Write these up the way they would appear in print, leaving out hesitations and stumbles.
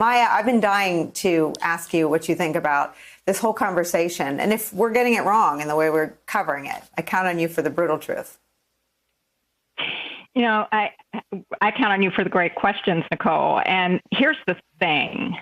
Maya, I've been dying to ask you what you think about this whole conversation and if we're getting it wrong in the way we're covering it. I count on you for the brutal truth. You know, I count on you for the great questions, Nicolle. And here's the thing.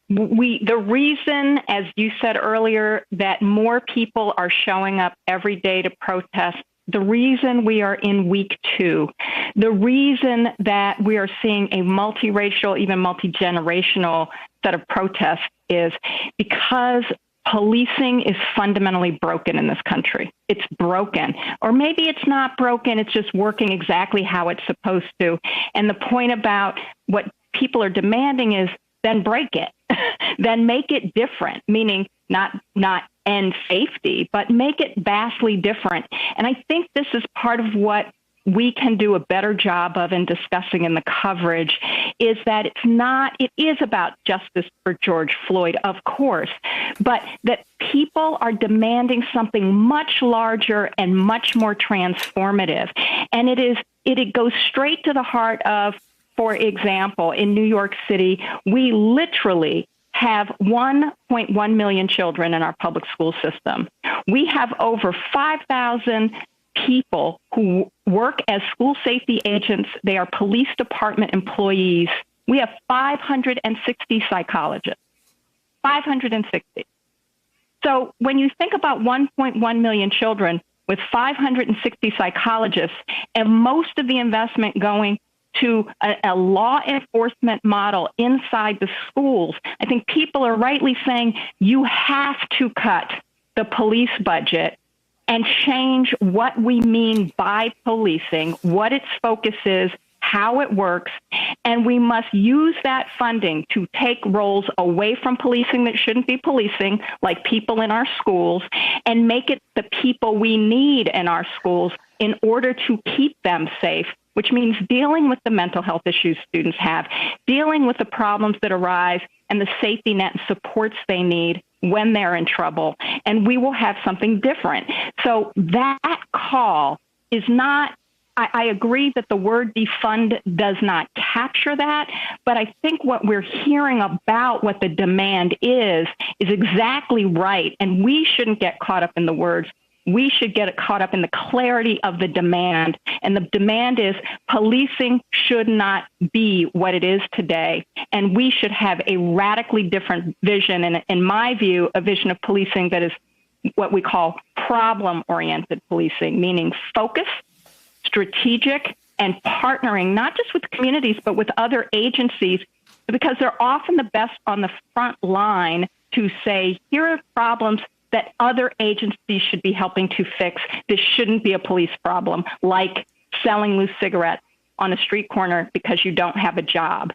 The reason, as you said earlier, that more people are showing up every day to protest, the reason we are in week 2, the reason that we are seeing a multiracial, even multi-generational set of protests is because policing is fundamentally broken in this country. It's broken. Or maybe it's not broken, it's just working exactly how it's supposed to. And the point about what people are demanding is then break it, then make it different, meaning not end safety, but make it vastly different. And I think this is part of what we can do a better job of in discussing in the coverage is that it is about justice for George Floyd, of course, but that people are demanding something much larger and much more transformative. And it goes straight to the heart of, for example, in New York City, we literally have 1.1 million children in our public school system. We have over 5,000 people who work as school safety agents. They are police department employees. We have 560 psychologists, 560. So when you think about 1.1 million children with 560 psychologists and most of the investment going to a law enforcement model inside the schools, I think people are rightly saying you have to cut the police budget and change what we mean by policing, what its focus is, how it works, and we must use that funding to take roles away from policing that shouldn't be policing, like people in our schools, and make it the people we need in our schools in order to keep them safe, which means dealing with the mental health issues students have, dealing with the problems that arise and the safety net and supports they need when they're in trouble, and we will have something different. So that call is not, I agree that the word defund does not capture that, but I think what we're hearing about what the demand is exactly right, and we shouldn't get caught up in the words. We should get caught up in the clarity of the demand. And the demand is policing should not be what it is today. And we should have a radically different vision. And in my view, a vision of policing that is what we call problem-oriented policing, meaning focus, strategic, and partnering, not just with communities, but with other agencies, because they're often the best on the front line to say, here are problems that other agencies should be helping to fix. This shouldn't be a police problem, like selling loose cigarettes on a street corner because you don't have a job,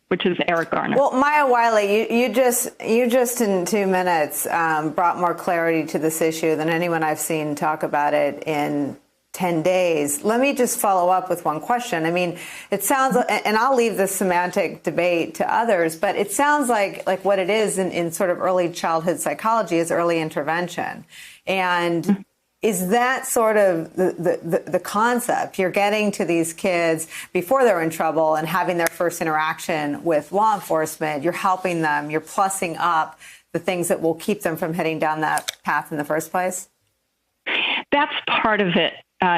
which is Eric Garner. Well, Maya Wiley, you just in 2 minutes brought more clarity to this issue than anyone I've seen talk about it in 10 days. Let me just follow up with one question. I mean, it sounds, and I'll leave the semantic debate to others, but it sounds like what it is in sort of early childhood psychology is early intervention. And is that sort of the concept? You're getting to these kids before they're in trouble and having their first interaction with law enforcement. You're helping them. You're plussing up the things that will keep them from heading down that path in the first place? That's part of it,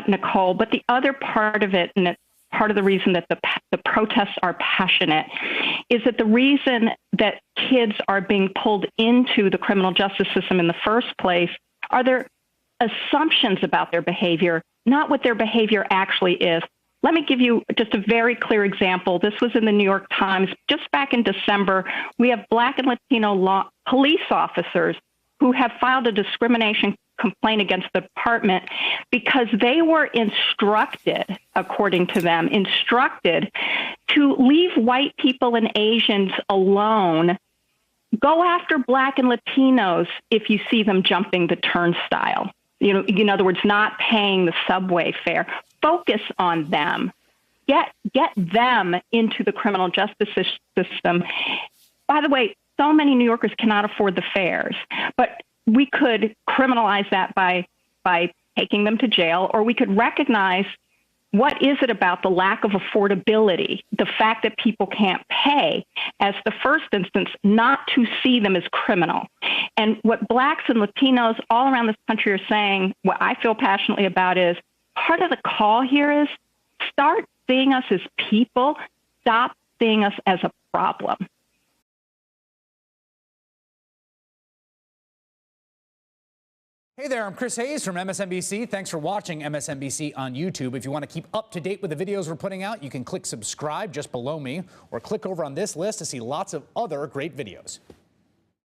Nicolle. But the other part of it, and it's part of the reason that the protests are passionate, is that the reason that kids are being pulled into the criminal justice system in the first place are their assumptions about their behavior, not what their behavior actually is. Let me give you just a very clear example. This was in the New York Times just back in December. We have Black and Latino police officers who have filed a discrimination complaint against the department because they were instructed, according to them, to leave white people and Asians alone. Go after Black and Latinos if you see them jumping the turnstile. In other words, not paying the subway fare. Focus on them. Get them into the criminal justice system. By the way, so many New Yorkers cannot afford the fares, but we could criminalize that by taking them to jail, or we could recognize What is it about the lack of affordability, the fact that people can't pay, as the first instance, not to see them as criminal? And what Blacks and Latinos all around this country are saying, what I feel passionately about is, part of the call here is start seeing us as people, stop seeing us as a problem. Hey there, I'm Chris Hayes from MSNBC. Thanks for watching MSNBC on YouTube. If you want to keep up to date with the videos we're putting out, you can click subscribe just below me or click over on this list to see lots of other great videos.